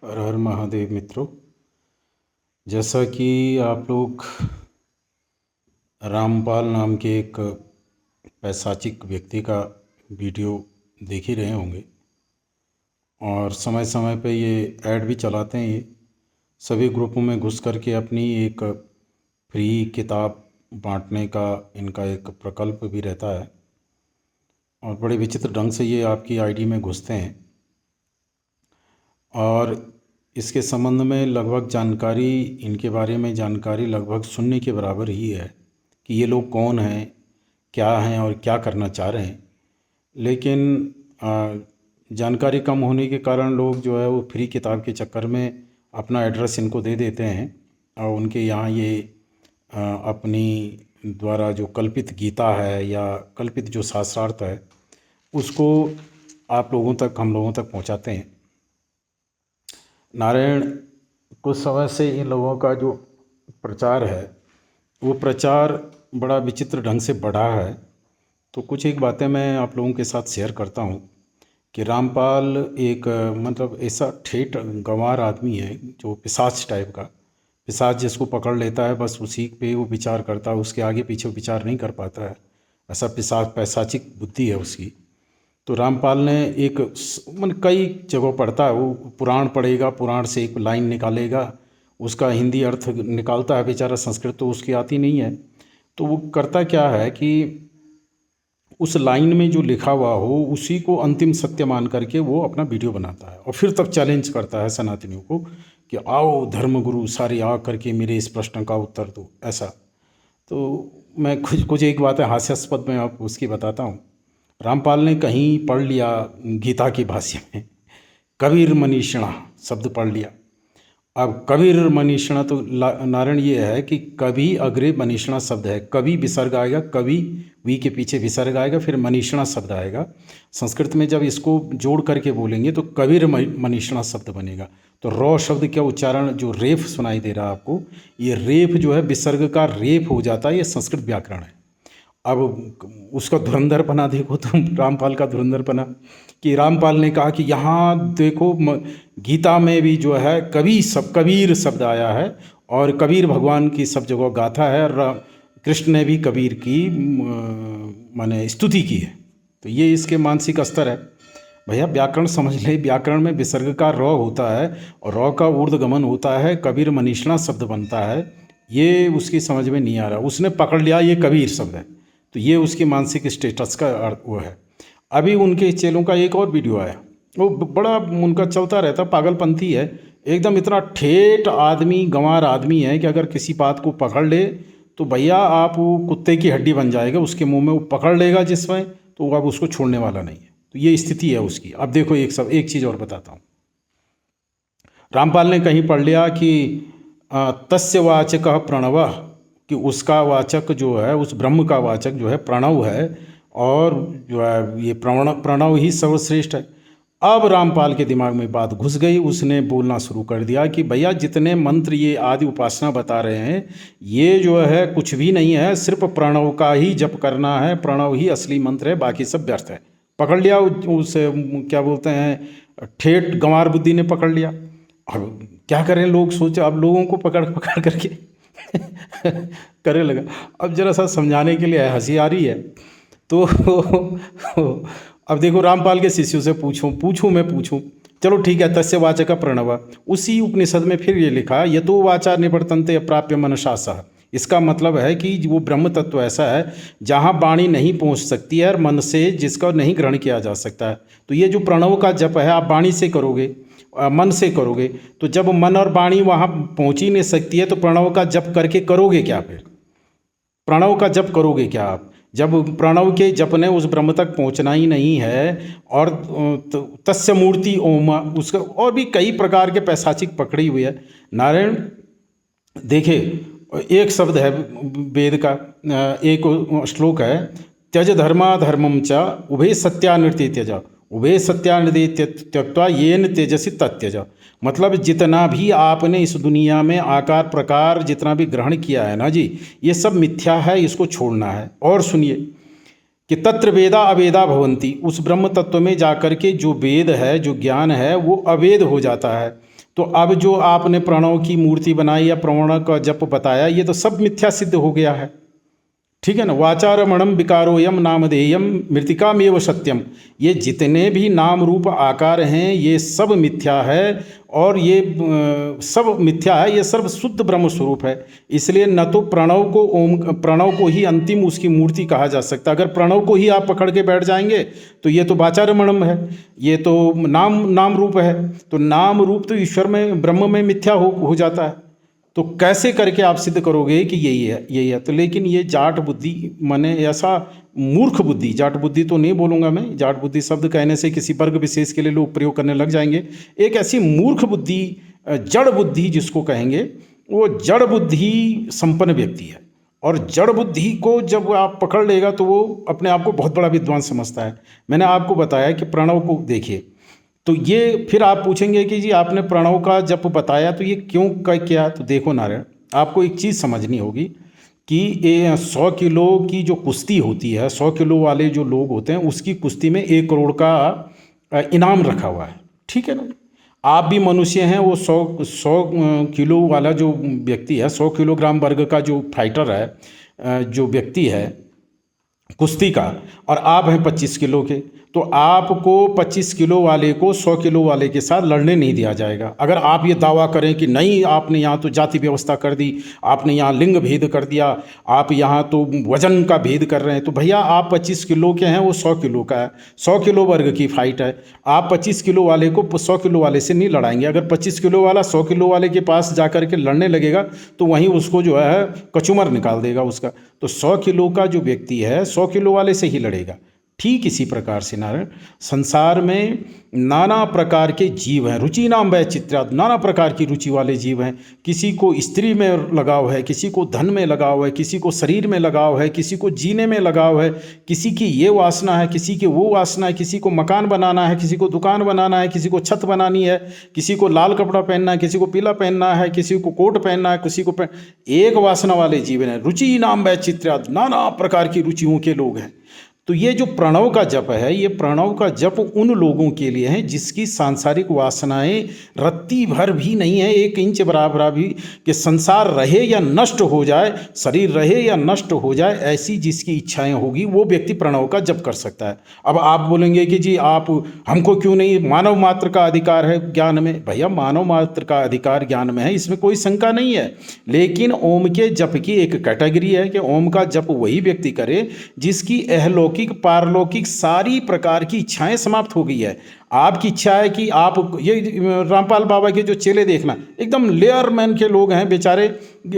हर हर महादेव मित्रों। जैसा कि आप लोग रामपाल नाम के एक पैशाचिक व्यक्ति का वीडियो देख ही रहे होंगे और समय समय पे ये ऐड भी चलाते हैं। ये सभी ग्रुपों में घुस करके अपनी एक फ्री किताब बांटने का इनका एक प्रकल्प भी रहता है और बड़े विचित्र ढंग से ये आपकी आईडी में घुसते हैं और इसके संबंध में लगभग जानकारी, इनके बारे में जानकारी लगभग शून्य के बराबर ही है कि ये लोग कौन हैं, क्या हैं और क्या करना चाह रहे हैं। लेकिन जानकारी कम होने के कारण लोग जो है वो फ्री किताब के चक्कर में अपना एड्रेस इनको दे देते हैं और उनके यहाँ ये अपनी द्वारा जो कल्पित गीता है या कल्पित जो शास्त्रार्थ है उसको आप लोगों तक, हम लोगों तक पहुँचाते हैं। नारायण, कुछ समय से इन लोगों का जो प्रचार है वो प्रचार बड़ा विचित्र ढंग से बढ़ा है। तो कुछ एक बातें मैं आप लोगों के साथ शेयर करता हूँ कि रामपाल एक मतलब ऐसा ठेठ गंवार आदमी है जो पिशाच टाइप का, पिशाच जिसको पकड़ लेता है बस उसी पे वो विचार करता है, उसके आगे पीछे विचार नहीं कर पाता है। ऐसा पैशाचिक बुद्धि है उसकी। तो रामपाल ने एक मन कई जगह पढ़ता है, वो पुराण पढ़ेगा, पुराण से एक लाइन निकालेगा, उसका हिंदी अर्थ निकालता है बेचारा, संस्कृत तो उसकी आती नहीं है। तो वो करता क्या है कि उस लाइन में जो लिखा हुआ हो उसी को अंतिम सत्य मान करके वो अपना वीडियो बनाता है और फिर तब चैलेंज करता है सनातनियों को कि आओ धर्मगुरु सारे आ करके मेरे इस प्रश्न का उत्तर दो। ऐसा तो मैं कुछ कुछ एक बात है हास्यास्पद में आप उसकी बताता हूँ। रामपाल ने कहीं पढ़ लिया गीता की भाष्य में कबीर मनीषिणा शब्द पढ़ लिया। अब कबीर मनीषिणा तो नारायण ये है कि कभी अग्रे मनीषिणा शब्द है, कवि विसर्ग आएगा, कवि वी के पीछे विसर्ग आएगा, फिर मनीषिणा शब्द आएगा। संस्कृत में जब इसको जोड़ करके बोलेंगे तो कबीर मनीषिणा शब्द बनेगा। तो रॉ शब्द क्या उच्चारण, जो रेफ सुनाई दे रहा है आपको, ये रेफ जो है विसर्ग का रेफ हो जाता है, ये संस्कृत व्याकरण है। अब उसका धुरंधरपना देखो तुम, रामपाल का धुरंधरपना कि रामपाल ने कहा कि यहाँ देखो गीता में भी जो है कबीर शब्द आया है और कबीर भगवान की सब जगह गाथा है और कृष्ण ने भी कबीर की माने स्तुति की है। तो ये इसके मानसिक स्तर है। भैया व्याकरण समझ ले, व्याकरण में विसर्ग का र होता है और र का ऊर्ध्वगमन होता है, कबीर मनीषिणा शब्द बनता है। ये उसकी समझ में नहीं आ रहा, उसने पकड़ लिया ये कबीर शब्द है, तो ये उसकी मानसिक स्टेटस का अर्थ वो है। अभी उनके चेलों का एक और वीडियो आया, वो बड़ा उनका चलता रहता, पागलपंथी है एकदम, इतना ठेठ आदमी, गंवार आदमी है कि अगर किसी बात को पकड़ ले तो भैया आप वो कुत्ते की हड्डी बन जाएगा, उसके मुंह में वो पकड़ लेगा जिसमें, तो अब उसको छोड़ने वाला नहीं है। तो ये स्थिति है उसकी। अब देखो एक चीज़ और बताता हूँ। रामपाल ने कहीं पढ़ लिया कि तस्य वाचक प्रणव, कि उसका वाचक जो है, उस ब्रह्म का वाचक जो है प्रणव है और जो है ये प्रणव ही सर्वश्रेष्ठ है। अब रामपाल के दिमाग में बात घुस गई, उसने बोलना शुरू कर दिया कि भैया जितने मंत्र ये आदि उपासना बता रहे हैं ये जो है कुछ भी नहीं है, सिर्फ प्रणव का ही जप करना है, प्रणव ही असली मंत्र है, बाकी सब व्यर्थ है। पकड़ लिया उस क्या बोलते हैं ठेठ गंवार बुद्धि ने पकड़ लिया। अब क्या करें, लोग सोचे, अब लोगों को पकड़ पकड़ करके करने लगा। अब जरा सा समझाने के लिए हंसी आ रही है। तो अब देखो रामपाल के शिष्यों से पूछूं, चलो ठीक है, तस्य वाचक प्रणव, उसी उपनिषद में फिर ये लिखा यतो वाचा निवर्तन्ते अप्राप्य मनसा सह। इसका मतलब है कि वो ब्रह्म तत्व ऐसा है जहाँ वाणी नहीं पहुँच सकती है और मन से जिसका नहीं ग्रहण किया जा सकता है। तो ये जो प्रणव का जप है आप वाणी से करोगे, मन से करोगे, तो जब मन और वाणी वहाँ पहुँच ही नहीं सकती है तो प्रणव का जप करके करोगे क्या? फिर प्रणव का जप करोगे क्या आप, जब प्रणव के जप ने उस ब्रह्म तक पहुंचना ही नहीं है? और तस्य मूर्ति ओम, उसका और भी कई प्रकार के पैशाचिक पकड़ी हुई है। नारायण देखे, एक शब्द है वेद का, एक श्लोक है, त्यज धर्मा धर्मम च उभे सत्यानृत्य त्यज, उभे सत्यानृत्य त्यक्त्वा येन तेजसी तत्यज। मतलब जितना भी आपने इस दुनिया में आकार प्रकार जितना भी ग्रहण किया है ना जी, ये सब मिथ्या है, इसको छोड़ना है। और सुनिए कि तत्र वेदा अवेदा भवन्ति, उस ब्रह्म तत्व में जाकर के जो वेद है, जो ज्ञान है वो अवेद हो जाता है। तो अब जो आपने प्रणव की मूर्ति बनाई या प्रणव का जप बताया, ये तो सब मिथ्या सिद्ध हो गया है। ठीक है ना। वाचारमणम विकारोयम नामधेयम मृतिकामेव सत्यम, ये जितने भी नाम रूप आकार हैं ये सब मिथ्या है, और ये सब मिथ्या है, ये सर्व शुद्ध ब्रह्म स्वरूप है। इसलिए न तो प्रणव को ओम प्रणव को ही अंतिम उसकी मूर्ति कहा जा सकता। अगर प्रणव को ही आप पकड़ के बैठ जाएंगे तो ये तो वाचारमणम है, ये तो नाम रूप है। तो नाम रूप तो ईश्वर में ब्रह्म में मिथ्या हो जाता है। तो कैसे करके आप सिद्ध करोगे कि यही है। तो लेकिन ये जाट बुद्धि, माने ऐसा मूर्ख बुद्धि, जाट बुद्धि तो नहीं बोलूँगा मैं, जाट बुद्धि शब्द कहने से किसी वर्ग विशेष के लिए लोग प्रयोग करने लग जाएंगे। एक ऐसी मूर्ख बुद्धि, जड़ बुद्धि जिसको कहेंगे, वो जड़ बुद्धि संपन्न व्यक्ति है। और जड़ बुद्धि को जब आप पकड़ लेगा तो वो अपने आप को बहुत बड़ा विद्वान समझता है। मैंने आपको बताया कि प्रणव को देखिए, तो ये फिर आप पूछेंगे कि जी आपने प्रणव का जप बताया तो ये क्यों क्या। तो देखो नारायण, आपको एक चीज़ समझनी होगी कि ये 100 किलो की जो कुश्ती होती है, 100 किलो वाले जो लोग होते हैं, उसकी कुश्ती में 1 करोड़ का इनाम रखा हुआ है। ठीक है ना। आप भी मनुष्य हैं, वो 100 किलो वाला जो व्यक्ति है, 100 किलोग्राम वर्ग का जो फाइटर है, जो व्यक्ति है कुश्ती का, और आप हैं 25 किलो के, तो आपको 25 किलो वाले को 100 किलो वाले के साथ लड़ने नहीं दिया जाएगा। अगर आप ये दावा करें कि नहीं, आपने यहाँ तो जाति व्यवस्था कर दी, आपने यहाँ लिंग भेद कर दिया, आप यहाँ तो वजन का भेद कर रहे हैं, तो भैया आप 25 किलो के हैं, वो 100 किलो का है, 100 किलो वर्ग की फाइट है। आप 25 किलो वाले को 100 किलो वाले से नहीं लड़ाएंगे। अगर 25 किलो वाला 100 किलो वाले के पास जा कर के लड़ने लगेगा तो वहीं उसको जो है कचूमर निकाल देगा उसका। तो 100 किलो का जो व्यक्ति है 100 किलो वाले से ही लड़ेगा। ठीक इसी प्रकार से नारायण, संसार में नाना प्रकार के जीव हैं, रुचि नाम वैचित्र्यात्, नाना प्रकार की रुचि वाले जीव हैं। किसी को स्त्री में लगाव है, किसी को धन में लगाव है, किसी को शरीर में लगाव है, किसी को जीने में लगाव है, किसी की ये वासना है, किसी की वो वासना है, किसी को मकान बनाना है, किसी को दुकान बनाना है, किसी को छत बनानी है, किसी को लाल कपड़ा पहनना है, किसी को पीला पहनना है, किसी को कोट पहनना है, किसी को एक वासना वाले जीव हैं। रुचि नाम वैचित्र्यात्, नाना प्रकार की रुचियों के लोग हैं। तो ये जो प्रणव का जप है, ये प्रणव का जप उन लोगों के लिए है जिसकी सांसारिक वासनाएं रत्ती भर भी नहीं है, 1 इंच बराबर भी, कि संसार रहे या नष्ट हो जाए, शरीर रहे या नष्ट हो जाए, ऐसी जिसकी इच्छाएं होगी वो व्यक्ति प्रणव का जप कर सकता है। अब आप बोलेंगे कि जी आप हमको क्यों नहीं, मानव मात्र का अधिकार है ज्ञान में। भैया मानव मात्र का अधिकार ज्ञान में है, इसमें कोई शंका नहीं है। लेकिन ओम के जप की एक कैटेगरी है कि ओम का जप वही व्यक्ति करे जिसकी अहलोक पारलौकिक सारी प्रकार की इच्छाएं समाप्त हो गई है। आपकी इच्छा है कि आप ये रामपाल बाबा के जो चेले देखना, एकदम लेयरमैन के लोग हैं बेचारे,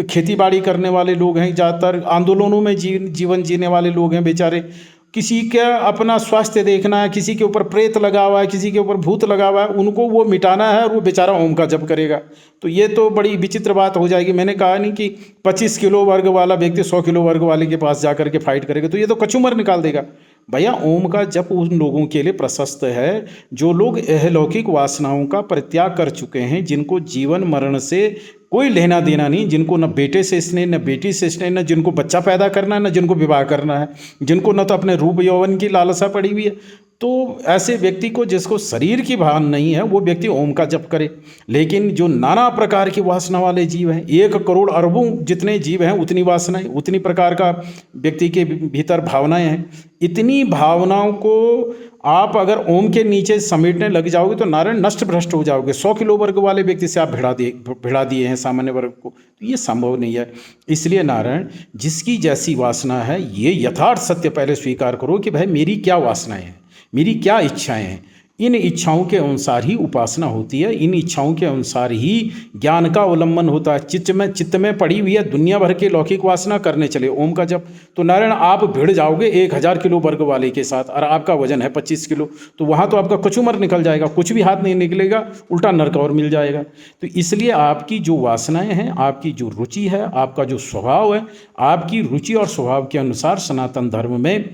खेती बाड़ी करने वाले लोग हैं, ज़्यादातर आंदोलनों में जीवन जीने वाले लोग हैं बेचारे। किसी का अपना स्वास्थ्य देखना है, किसी के ऊपर प्रेत लगा हुआ है, किसी के ऊपर भूत लगा हुआ है, उनको वो मिटाना है और वो बेचारा ओम का जप करेगा। तो ये तो बड़ी विचित्र बात हो जाएगी। मैंने कहा नहीं कि 25 किलो वर्ग वाला व्यक्ति 100 किलो वर्ग वाले के पास जा कर के फाइट करेगा, तो ये तो कचूमर निकाल देगा। भैया ओम का जप उन लोगों के लिए प्रशस्त है जो लोग अहलौकिक वासनाओं का परित्याग कर चुके हैं, जिनको जीवन मरण से कोई लेना देना नहीं, जिनको न बेटे से स्नेह, न बेटी से स्नेह, न जिनको बच्चा पैदा करना है, न जिनको विवाह करना है, जिनको न तो अपने रूप यौवन की लालसा पड़ी हुई है। तो ऐसे व्यक्ति को, जिसको शरीर की भान नहीं है, वो व्यक्ति ओम का जप करे। लेकिन जो नाना प्रकार की वासना वाले जीव हैं, 1 करोड़ अरबों जितने जीव हैं उतनी वासनाएं, उतनी प्रकार का व्यक्ति के भीतर भावनाएं हैं। इतनी भावनाओं को आप अगर ओम के नीचे समेटने लग जाओगे तो नारायण नष्ट भ्रष्ट हो जाओगे। 100 किलो वर्ग वाले व्यक्ति से आप भिड़ा दिए हैं सामान्य वर्ग को, तो ये संभव नहीं है। इसलिए नारायण जिसकी जैसी वासना है, ये यथार्थ सत्य पहले स्वीकार करो कि भाई मेरी क्या वासनाएं हैं, मेरी क्या इच्छाएं हैं। इन इच्छाओं के अनुसार ही उपासना होती है, इन इच्छाओं के अनुसार ही ज्ञान का अवलंबन होता है। चित्त में पड़ी हुई है दुनिया भर के लौकिक वासना, करने चले ओम का जप तो नारायण आप भिड़ जाओगे 1000 किलो वर्ग वाले के साथ, और आपका वजन है 25 किलो, तो वहाँ तो आपका कचूमर निकल जाएगा, कुछ भी हाथ नहीं निकलेगा, उल्टा नरक और मिल जाएगा। तो इसलिए आपकी जो वासनाएं हैं, आपकी जो रुचि है, आपका जो स्वभाव है, आपकी रुचि और स्वभाव के अनुसार सनातन धर्म में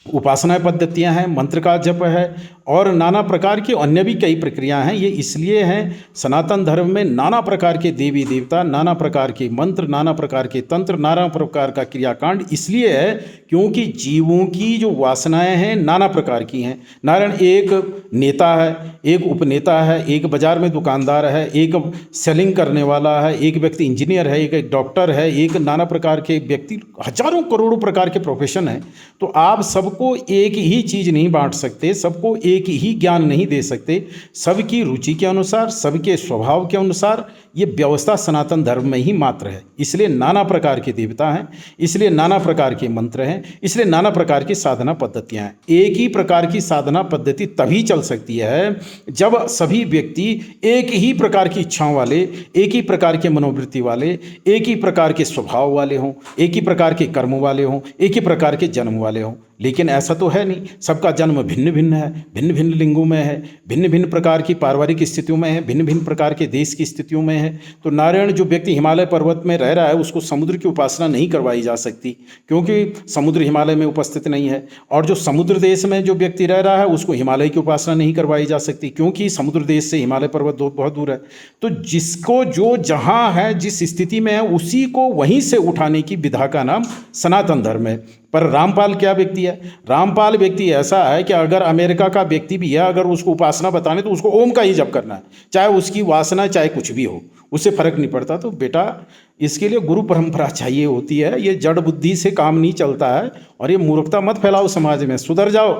उपासना पद्धतियां हैं, मंत्र का जप है और नाना प्रकार की अन्य भी कई प्रक्रियाएं हैं। ये इसलिए हैं, सनातन धर्म में नाना प्रकार के देवी देवता, नाना प्रकार के मंत्र, नाना प्रकार के तंत्र, नाना प्रकार का क्रियाकांड इसलिए है क्योंकि जीवों की जो वासनाएं हैं नाना प्रकार की हैं। नारायण एक नेता है, एक उपनेता है, एक बाजार में दुकानदार है, एक सेलिंग करने वाला है, एक व्यक्ति इंजीनियर है, एक डॉक्टर है, एक नाना प्रकार के व्यक्ति, हजारों करोड़ों प्रकार के प्रोफेशन हैं। तो आप सबको एक ही चीज़ नहीं बांट सकते, सबको एक ही ज्ञान नहीं दे सकते। सबकी रुचि के अनुसार, सबके स्वभाव के अनुसार ये व्यवस्था सनातन धर्म में ही मात्र है। इसलिए नाना प्रकार के देवता हैं, इसलिए नाना प्रकार के मंत्र हैं, इसलिए नाना प्रकार की साधना पद्धतियां हैं। एक ही प्रकार की साधना पद्धति तभी चल सकती है जब सभी व्यक्ति एक ही प्रकार की इच्छाओं वाले, एक ही प्रकार के मनोवृत्ति वाले, एक ही प्रकार के स्वभाव वाले हों, एक ही प्रकार के कर्म वाले हों, एक ही प्रकार के जन्म वाले हों। लेकिन ऐसा तो है नहीं, सबका जन्म भिन्न भिन्न है, भिन्न भिन्न लिंगों में है, भिन्न भिन्न प्रकार की पारिवारिक स्थितियों में है, भिन्न भिन्न प्रकार के देश की स्थितियों में है। तो नारायण जो व्यक्ति हिमालय पर्वत में रह रहा है उसको समुद्र की उपासना नहीं करवाई जा सकती, क्योंकि समुद्र हिमालय में उपस्थित नहीं है। और जो समुद्र देश में जो व्यक्ति रह रहा है उसको हिमालय की उपासना नहीं करवाई जा सकती, क्योंकि समुद्र देश से हिमालय पर्वत बहुत दूर है। तो जिसको जो जहाँ है, जिस स्थिति में है, उसी को वहीं से उठाने की विधा का नाम सनातन धर्म है। पर रामपाल क्या व्यक्ति है? रामपाल व्यक्ति ऐसा है कि अगर अमेरिका का व्यक्ति भी है, अगर उसको उपासना बताने तो उसको ओम का ही जप करना है, चाहे उसकी वासना चाहे कुछ भी हो, उससे फर्क नहीं पड़ता। तो बेटा इसके लिए गुरु परंपरा चाहिए होती है। ये जड़ बुद्धि से काम नहीं चलता है और ये मूर्खता मत फैलाओ समाज में, सुधर जाओ।